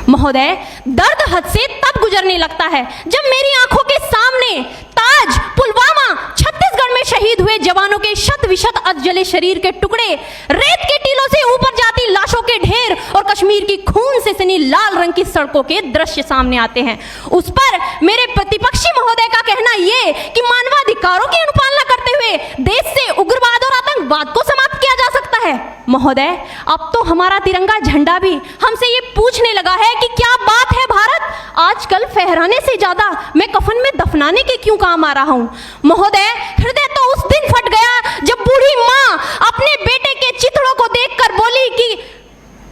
महोदय, दर्द हद से तब गुजरने लगता है जब मेरी आंखों के सामने ताज, पुलवामा, छत्तीसगढ़ में शहीद हुए जवानों के शत विशत अधजले शरीर के टुकड़े, रेत के टीलों से ऊपर जाती लाशों के ढेर और कश्मीर की खून से सनी लाल रंग की सड़कों के दृश्य सामने आते हैं। उस पर मेरे प्रतिपक्षी महोदय का कहना ये कि मानवाधिकारों की अनुपालना करते हुए देश से उग्रवाद और आतंकवाद को समाप्त किया जा सकता है। महोदय, अब तो हमारा तिरंगा झंडा भी हमसे ये पूछने लगा है कि क्या बात है भारत, आजकल फहराने से ज्यादा मैं कफन में दफनाने के क्यों काम आ रहा हूं। महोदय, हृदय तो उस दिन फट गया जब बूढ़ी मां अपने बेटे के चिथड़ों को देखकर बोली कि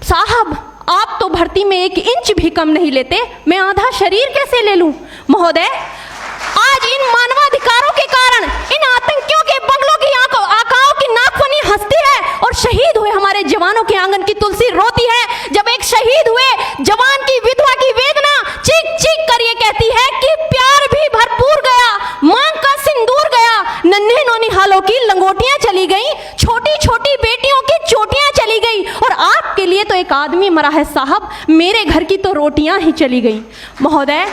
साहब, आप तो भर्ती में 1 इंच भी कम नहीं लेते, मैं आधा शरीर कैसे ले लूं। महोदय, आज इन मानवाधिकारों के कारण इन आतंकियों के बंगलों की आकाओं की नाकफनी हंसती है और शहीद हुए हमारे जवानों के आंगन की तुलसी रोती है। जब एक शहीद हुए जवान की विधवा की वेदना चीख चीख कर ये कहती है कि प्यार भी भरपूर गया, मांग का सिंदूर गया, नन्हे नौनिहालों की लंगोटियां चली गई, छोटी छोटी बेटियों की चोटियां चली गई और आपके लिए तो एक आदमी मरा है साहब, मेरे घर की तो रोटियां ही चली गई। महोदय,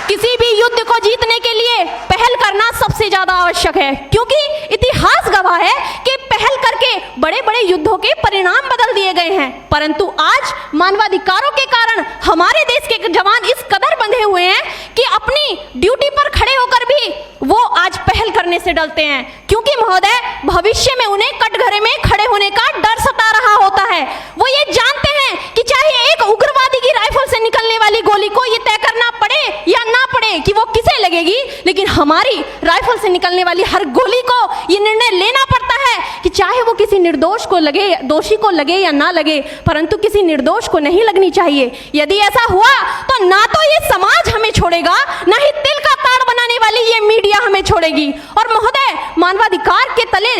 किसी भी युद्ध को जीतने के लिए पहल करना सबसे ज्यादा आवश्यक है, क्योंकि इतिहास गवाह है कि पहल करके बड़े बड़े युद्धों के परिणाम बदल दिए गए हैं। परंतु आज मानवाधिकारों के कारण हमारे देश के जवान इस कदर बंधे हुए हैं कि अपनी ड्यूटी पर खड़े होकर भी वो आज पहल करने से डरते हैं, क्योंकि महोदय, भविष्य में उन्हें कटघरे में खड़े होने का डर सता रहा होता है। वो ये जानते हैं कि चाहे एक उग्रवादी की राइफल से निकलने वाली गोली को ये तय करना पड़े या ना पड़े कि वो किसे लगेगी, लेकिन हमारी राइफल से निकलने वाली हर गोली को ये निर्णय लेना पड़ता है कि चाहे वो किसी निर्दोष को लगे, दोषी को लगे या ना लगे, परंतु किसी निर्दोष को नहीं लगनी चाहिए। यदि ऐसा हुआ तो ना तो ये समाज हमें छोड़ेगा, ना ही तिल का ताड़ बनाने वाली ये मीडिया हमें छोड़ेगी। और महोदय, मानवाधिकार के तले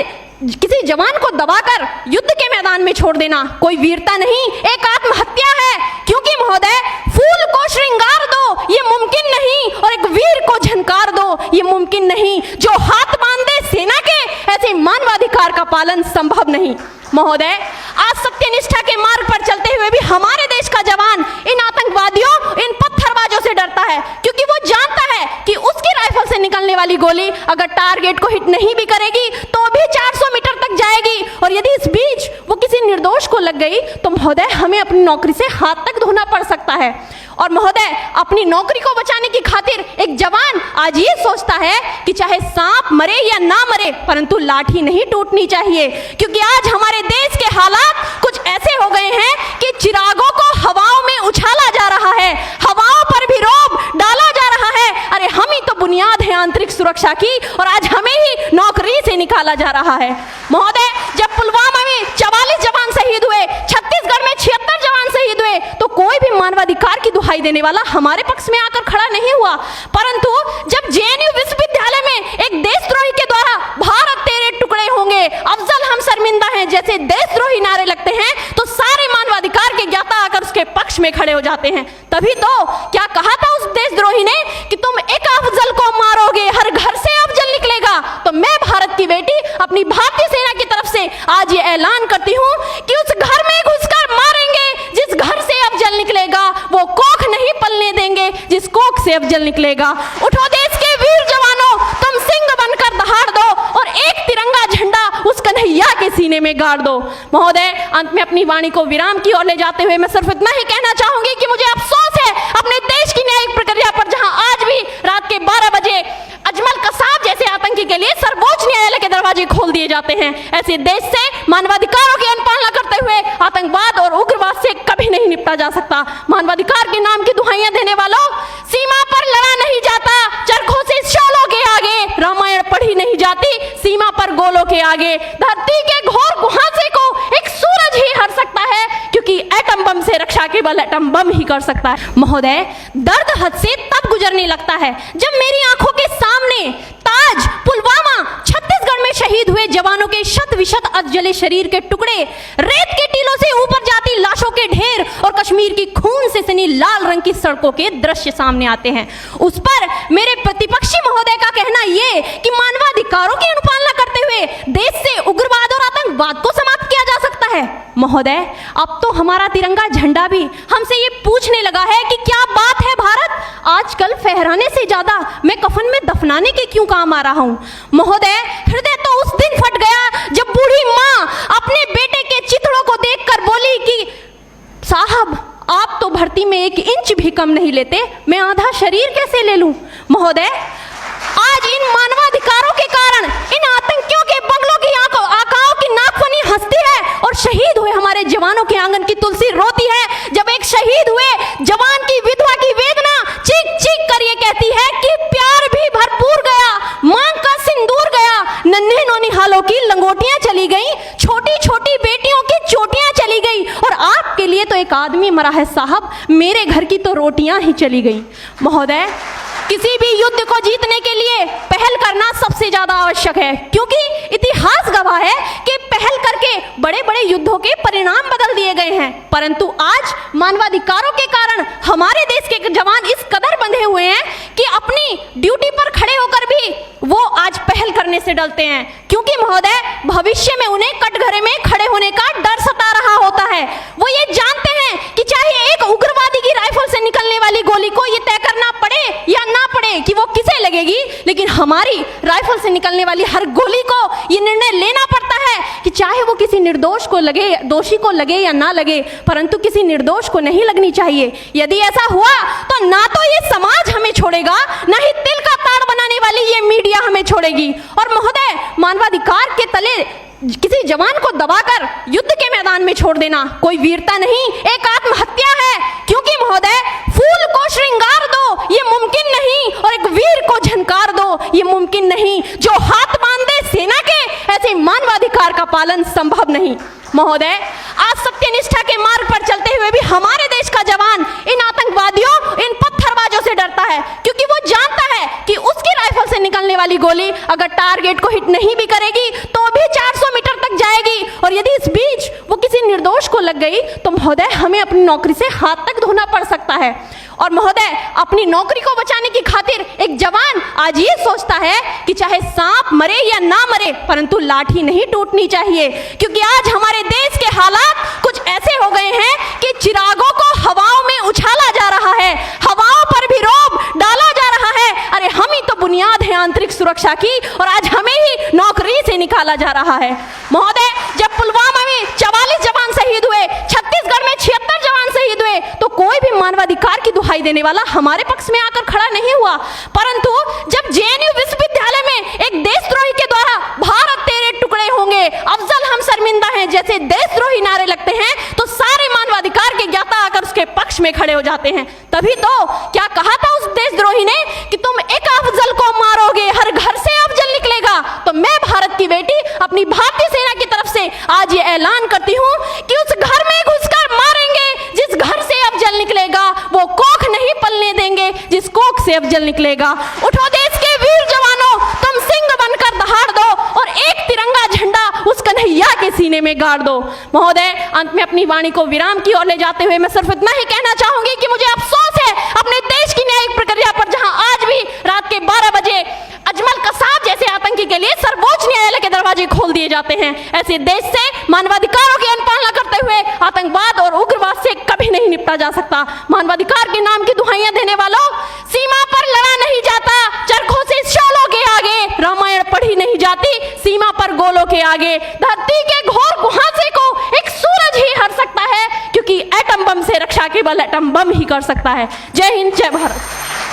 किसी जवान को दबाकर युद्ध के मैदान में छोड़ देना कोई वीरता नहीं, एक आत्महत्या है। क्योंकि महोदय, फूल को श्रृंगार दो ये मुमकिन नहीं और एक वीर को झनकार दो ये मुमकिन नहीं। जो हाथ बांध दे सेना के, ऐसे मानवाधिकार का पालन संभव नहीं। महोदय, आज सत्यनिष्ठा के मार्ग पर चलते हुए भी हमारे देश का जवान इन आतंकवादियों, इन पत्थरबाजों से डरता है, क्योंकि वो जानता है कि उसकी राइफल से निकलने वाली गोली अगर टारगेट को हिट नहीं भी करेगी तो भी 400 मीटर तक जाएगी, और यदि इस बीच वो किसी निर्दोष को लग गई तो महोदय, हमें अपनी नौकरी से हाथ तक धोना पड़ सकता है। और महोदय, अपनी नौकरी को बचाने की खातिर एक जवान आज ये सोचता है कि चाहे सांप मरे या ना मरे, परंतु लाठी नहीं टूटनी चाहिए, क्योंकि आज हमारे देश के हालात कुछ ऐसे हो गए हैं कि चिरागों को हवाओं में उछाला जा रहा है, हवाओं पर भी रोब डाला जा रहा है। अरे हम ही तो बुनियाद है आंतरिक सुरक्षा की, और आज हमें ही नौकरी से निकाला जा रहा है। महोदय, जब पुलवामा में 44 जवान शहीद हुए, छत्तीसगढ़ में 76 जवान शहीद हुए, तो कोई भी मानवाधिकार की दुहाई देने वाला हमारे पक्ष में आकर खड़ा नहीं हुआ। परंतु जब जेएनयू विश्वविद्यालय में एक देशद्रोही के द्वारा भारत तेरे टुकड़े होंगे, अफजल हम शर्मिंदा हैं जैसे देशद्रोही नारे लगते हैं, तो सारे मानवाधिकार के ज्ञाता आकर उसके पक्ष में खड़े हो जाते हैं। तभी तो क्या कहा था उस देशद्रोही ने कि तुम एक अफजल को मारोगे, हर घर से अफजल निकलेगा। तो मैं भारत की बेटी अपनी भारतीय सेना की तरफ से आज ये ऐलान करती हूँ कि उस घर में घुसकर मारेंगे जिस घर से अफजल निकलेगा, वो कोख नहीं पलने देंगे जिस कोख से अफजल निकलेगा। उठो देश के वीर जवानों, तुम सिंह बनकर दहाड़ दो और एक तिरंगा झंडा उस कन्हैया के सीने में गाड़ दो। महोदय, अंत में अपनी वाणी को विराम की ओर ले जाते हुए मैं सिर्फ इतना ही कहना चाहूंगी कि मुझे अफसोस है अपने देश की न्यायिक प्रक्रिया पर, जहां आज भी रात के 12 बजे अजमल कसाब जैसे आतंकी के लिए सर्वोच्च न्यायालय के दरवाजे खोल दिए जाते हैं। ऐसे देश से मानवाधिकारों की अनुपालना करते हुए आतंकवाद और उग्रवाद से कभी नहीं निपटा जा सकता। मानवाधिकार के नाम की दुहाइयां देने वालों, सीमा पर लड़ा नहीं जाता, चरखों से शोलों के आगे रामायण पढ़ी नहीं जाती, सीमा पर गोलों के आगे धरती के घोर कुहासे को एक सूरज ही हर सकता है, क्योंकि एटम बम से रक्षा केवल एटम बम ही कर सकता है। महोदय, दर्द हद से तब गुजरने लगता है जब मेरी आंखों के सामने ताज, पुलवामा, छत्तीसगढ़ में शहीद हुए जवानों के शत विशत अधजले शरीर के टुकड़े, रेत के टीलों से ऊपर जाती लाशों के ढेर और कश्मीर की खून से सनी लाल रंग की सड़कों के दृश्य सामने आते हैं। उस पर मेरे प्रतिपक्षी महोदय का कहना ये कि मानवाधिकारों की अनुपालना करते हुए देश से उग्रवाद और आतंकवाद को समाप्त किया जा सकता है। महोदय, अब तो हमारा तिरंगा झंडा भी हमसे ये पूछने लगा है कि ज्यादा मैं कफन में दफनाने के क्यों काम आ रहा हूँ। महोदय, हृदय तो उस दिन फट गया जब बूढ़ी माँ अपने बेटे के चिथड़ों को देखकर बोली कि साहब, आप तो भर्ती में 1 इंच भी कम नहीं लेते, मैं आधा शरीर कैसे ले लूं। महोदय, आज इन मानवाधिकारों के कारण इन आतंकियों के बंगलों की आकाओं की नाकफनी हंसती है और शहीद हुए हमारे जवानों के आंगन की तुलसी रोती है। जब एक शहीद हुए जवान की विधवा की वेदना चीख चीख कर ये कहती है कि प्यार भी भरपूर गया, मांग का सिंदूर गया, नन्हे नौनिहालों की लंगोटियां चली गई, छोटी छोटी बेटियों की चोटियां चली गई, और आपके लिए तो एक आदमी मरा है साहब, मेरे घर की तो रोटियां ही चली गई। महोदय, किसी भी युद्ध को जीतने के लिए पहल करना सबसे ज्यादा आवश्यक है, क्योंकि इतिहास गवाह है कि पहल करके बड़े बड़े युद्धों के परिणाम बदल दिए गए हैं। परंतु आज मानवाधिकारों के कारण हमारे देश के जवान इस कदर बंधे हुए हैं कि अपनी ड्यूटी पर खड़े होकर भी वो आज पहल करने से डरते हैं, क्योंकि महोदय, भविष्य में उन्हें कटघरे में खड़े होने का डर सता रहा होता है। वो ये जानते हैं कि चाहे एक उग्रवादी की राइफल से निकलने वाली गोली को ये तय करना पड़े या ना पड़े कि वो किसे लगेगी, लेकिन हमारी राइफल से निकलने वाली हर गोली को ये निर्णय लेना पड़ता है कि चाहे वो किसी निर्दोष को लगे, दोषी को लगे या ना लगे, परंतु किसी निर्दोष को नहीं लगनी चाहिए। यदि ऐसा हुआ तो ना तो ये समाज हमें छोड़ेगा, ना ही तिल का ताड़ बनाने वाली ये मीडिया हमें छोड़ेगी। और महोदय, मानवाधिकार के तले किसी जवान को दबाकर युद्ध के मैदान में छोड़ देना कोई वीरता नहीं, एक आत्महत्या है। क्योंकि महोदय, फूल को श्रृंगार दो ये मुमकिन नहीं, और एक वीर को झनकार दो ये मुमकिन नहीं। जो हाथ बांध दे सेना के, ऐसे मानवाधिकार का पालन संभव नहीं। महोदय, आज सत्यनिष्ठा के मार्ग पर चलते हुए भी हमारे देश का जवान इन आतंकवादियों, इन पत्थरबाजों से डरता है, क्योंकि वो जानता है कि उसकी राइफल से निकलने वाली गोली अगर टारगेट को हिट नहीं भी करेगी तो भी 400 मीटर तक जाएगी, और यदि इस बीच वो किसी निर्दोष को लग गई तो महोदय, हमें अपनी नौकरी से हाथ तक धोना पड़ सकता है। और महोदय, अपनी नौकरी को बचाने की खातिर एक जवान आज ये सोचता है कि चाहे सांप मरे या ना मरे, परंतु लाठी नहीं टूटनी चाहिए, क्योंकि आज हमारे देश के हालात कुछ ऐसे हो गए हैं कि चिरागों को हवाओं में उछाला जा रहा है, हवाओं पर भी रोब डाला जा रहा है। अरे हम ही तो बुनियाद है आंतरिक सुरक्षा की, और आज हमें ही नौकरी से निकाला जा रहा है। महोदय, जब पुलवामा में 44 जवान शहीद हुए, छत्तीसगढ़ में 76 जवान शहीद हुए, तो कोई भी मानवाधिकार की दुहाई देने वाला हमारे पक्ष में आकर खड़ा नहीं हुआ। परंतु जब जेएनयू विश्वविद्यालय में एक देशद्रोही के द्वारा भारत तेरे टुकड़े होंगे, अफजल हम शर्मिंदा हैं जैसे देशद्रोही नारे लगते हैं, तो सारे मानवाधिकार के ज्ञाता आकर उसके पक्ष में खड़े हो जाते हैं। तभी तो क्या कहा था उस देशद्रोही ने कि तुम एक अफजल को मारोगे, हर घर से अफजल निकलेगा। तो मैं भारत की बेटी अपनी भारतीय सेना की तरफ से आज ये ऐलान करती हूँ कि उस घर में घुसकर मारेंगे जिस घर से अफजल निकलेगा, वो कोख नहीं पलने देंगे जिस कोख से अफजल निकलेगा। उठो देश के वीर जवानों, तुम सिंह बनकर दहाड़ दो और एक तिरंगा झंडा उस कन्हैया के सीने में गाड़ दो। महोदय, अंत में अपनी वाणी को विराम की ओर ले जाते हुए मैं सिर्फ इतना ही कहना चाहूंगी कि मुझे अफसोस है अपने देश की न्यायिक प्रक्रिया पर, जहां आज भी रात के 12 बजे अजमल कसाब जैसे आतंकी के लिए सर्वोच्च न्यायालय के दरवाजे खोल दिए जाते हैं। ऐसे देश से मानवाधिकारों की अनुपालना करते हुए आतंकवाद और उग्रवाद से कभी नहीं निपटा जा सकता। मानवाधिकार के नाम की दुहाइयां देने वालों, सीमा पर लड़ा नहीं जाता, चरखों से शोलों के आगे रामायण पढ़ी नहीं जाती, सीमा पर गोलों के आगे। धरती के घोर कुहासे को एक सूरज ही हर सकता है, क्योंकि एटम बम से रक्षा केवल एटम बम ही कर सकता है। जय हिंद, जय भारत।